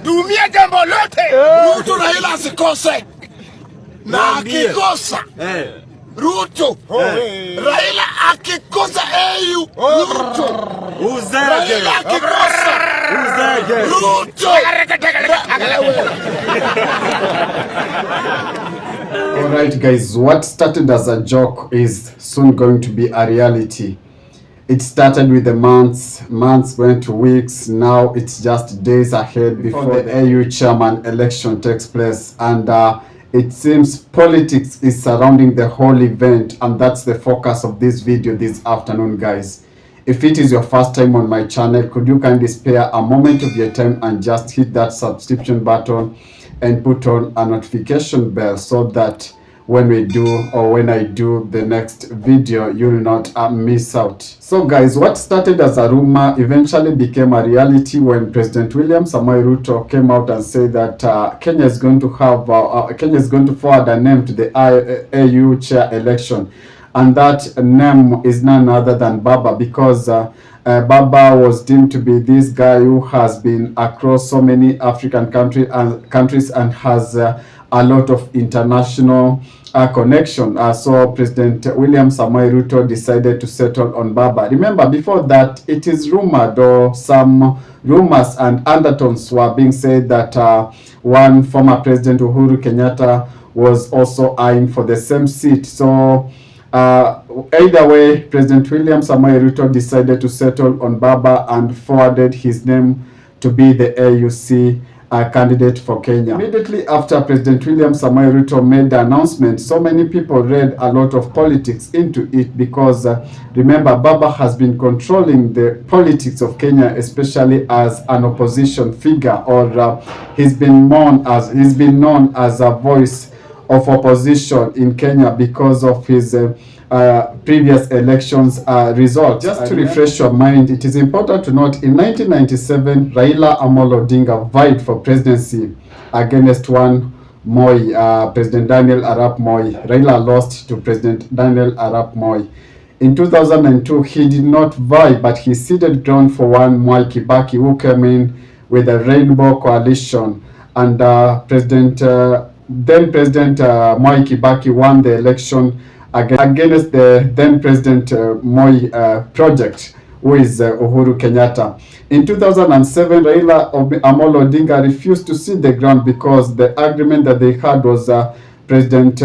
Dumia jambo lote. Ruto Raila asikose. Na akikosa. Ruto. Raila akikosa AU. Ruto. Raila akikosa. Ruto. Alright guys, what started as a joke is soon going to be a reality. It started with the months went to weeks, now it's just days ahead before the AU chairman election takes place, and it seems politics is surrounding the whole event, and that's the focus of this video this afternoon, guys. If it is your first time on my channel, could you kindly spare a moment of your time and just hit that subscription button and put on a notification bell so that when we do, or when I do the next video, you will not miss out. So guys, what started as a rumor eventually became a reality when President William Samoei Ruto came out and said that Kenya is going to forward a name to the AU chair election, and that name is none other than Baba, because Baba was deemed to be this guy who has been across so many African countries and has a lot of international connection. So President William Samoei Ruto decided to settle on Baba. Remember, before that, it is rumored, or some rumors and undertones were being said that one former President Uhuru Kenyatta was also eyeing for the same seat. So either way, President William Samoei Ruto decided to settle on Baba and forwarded his name to be the AUC candidate for Kenya. Immediately after President William Samoei Ruto made the announcement, so many people read a lot of politics into it, because remember, Baba has been controlling the politics of Kenya, especially as an opposition figure, or he's been known as a voice of opposition in Kenya because of his previous elections result. Just to refresh your mind, it is important to note, in 1997, Raila Odinga vied for presidency against one Moi, President Daniel Arap Moi. Raila lost to President Daniel Arap Moi. In 2002, he did not vie, but he ceded ground for one Mwai Kibaki, who came in with a rainbow coalition, and then President Mwai Kibaki won the election against the then President Moi project, who is Uhuru Kenyatta. In 2007, Raila Odinga refused to cede the ground because the agreement that they had was President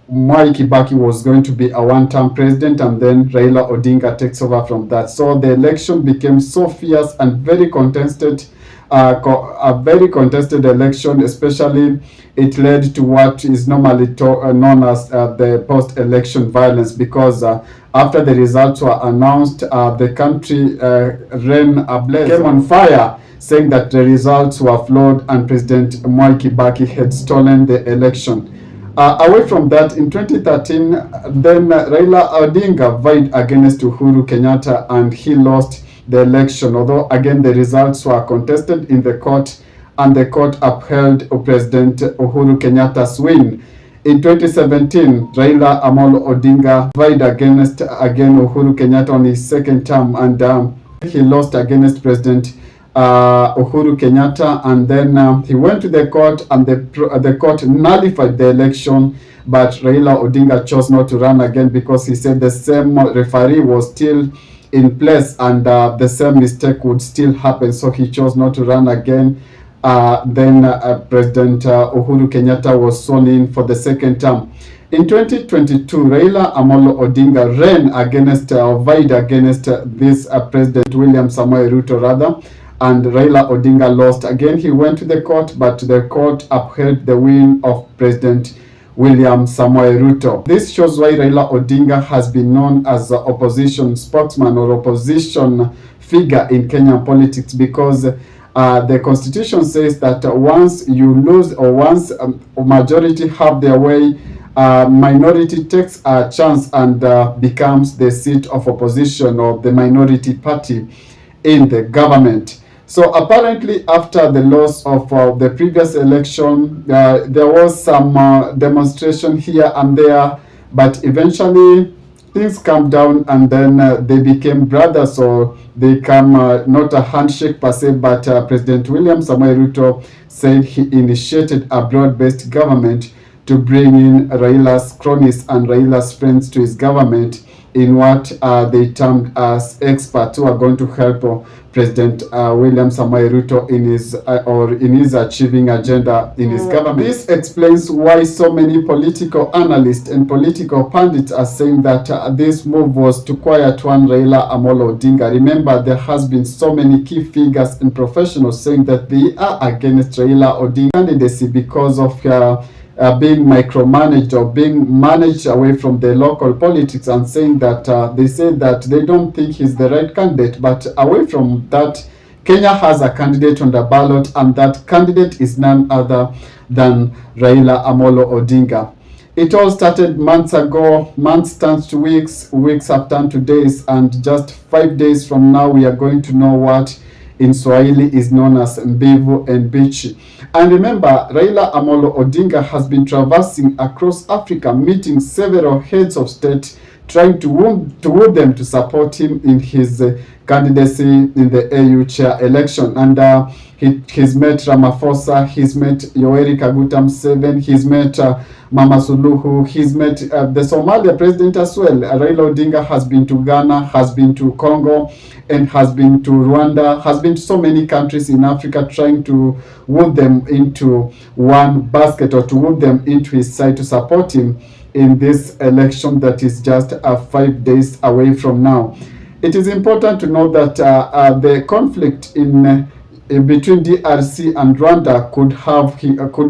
Mwai Kibaki was going to be a one-term president, and then Raila Odinga takes over from that. So the election became so fierce and very contested, a very contested election. Especially it led to what is normally known as the post-election violence, because after the results were announced, the country ran ablaze, came on fire, saying that the results were flawed and President Mwai Kibaki had stolen the election. Away from that, in 2013, then Raila Odinga vied against Uhuru Kenyatta and he lost the election, although again the results were contested in the court, and the court upheld President Uhuru Kenyatta's win. In 2017, Raila Odinga vied against Uhuru Kenyatta on his second term, and he lost against President Uhuru Kenyatta, and then he went to the court, and the court nullified the election, but Raila Odinga chose not to run again because he said the same referee was still in place and the same mistake would still happen, so he chose not to run again. Then President Uhuru Kenyatta was sworn in for the second term. In 2022, Raila Odinga ran against, vied against this President William Samoei Ruto rather, and Raila Odinga lost again. He went to the court, but the court upheld the win of President William Samoei Ruto. This shows why Raila Odinga has been known as an opposition spokesman or opposition figure in Kenyan politics, because the constitution says that once you lose, or once a majority have their way, minority takes a chance and becomes the seat of opposition or the minority party in the government. So apparently, after the loss of the previous election, there was some demonstration here and there, but eventually things calmed down, and then they became brothers, or they come not a handshake per se, but President William Samoei Ruto said he initiated a broad-based government to bring in Raila's cronies and Raila's friends to his government in what they termed as experts who are going to help President William Samoei Ruto in his achieving agenda in his government. This explains why so many political analysts and political pundits are saying that this move was to quiet one Raila Amolo Odinga. Remember, there has been so many key figures and professionals saying that they are against Raila Odinga candidacy because of being micromanaged or being managed away from the local politics, and saying that they say that they don't think he's the right candidate. But away from that, Kenya has a candidate on the ballot, and that candidate is none other than Raila Amolo Odinga. It all started months ago. Months turns to weeks, weeks have turned to days, and just 5 days from now we are going to know what in Swahili is known as Mbivu and Bichi. And remember, Raila Amolo Odinga has been traversing across Africa, meeting several heads of state, trying to woo them to support him in his candidacy in the AU chair election. And he's met Ramaphosa, he's met Yoweri Kaguta Museveni, he's met Mama Suluhu, he's met the Somalia president as well. Raila Odinga has been to Ghana, has been to Congo, and has been to Rwanda, has been to so many countries in Africa, trying to woo them into one basket, or to woo them into his side to support him in this election that is just 5 days away from now. It is important to know that the conflict in between DRC and Rwanda could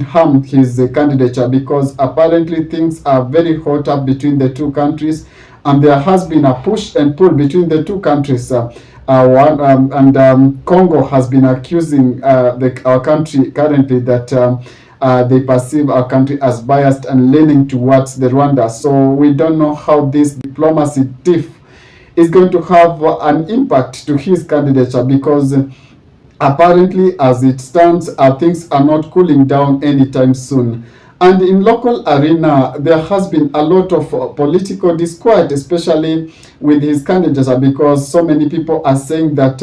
harm his candidature, because apparently things are very hot up between the two countries, and there has been a push and pull between the two countries. Congo has been accusing our country currently that they perceive our country as biased and leaning towards the Rwanda. So we don't know how this diplomacy tiff is going to have an impact to his candidature, because apparently, as it stands, things are not cooling down anytime soon. And in local arena, there has been a lot of political disquiet, especially with his candidature, because so many people are saying that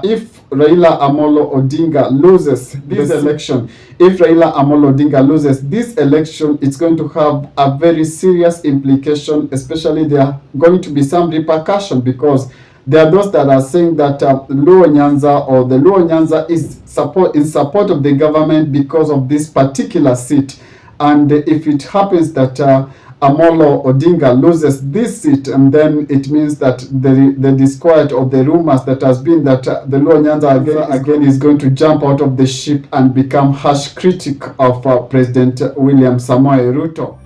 if Raila Amolo Odinga loses this election, it's going to have a very serious implication. Especially, there are going to be some repercussion, because there are those that are saying that Luo Nyanza, or the Luo Nyanza, is in support of the government because of this particular seat. And if it happens that Amolo Odinga loses this seat, and then it means that the disquiet of the rumors that has been that the Luo Nyanza again is going to jump out of the ship and become harsh critic of President William Samoei Ruto.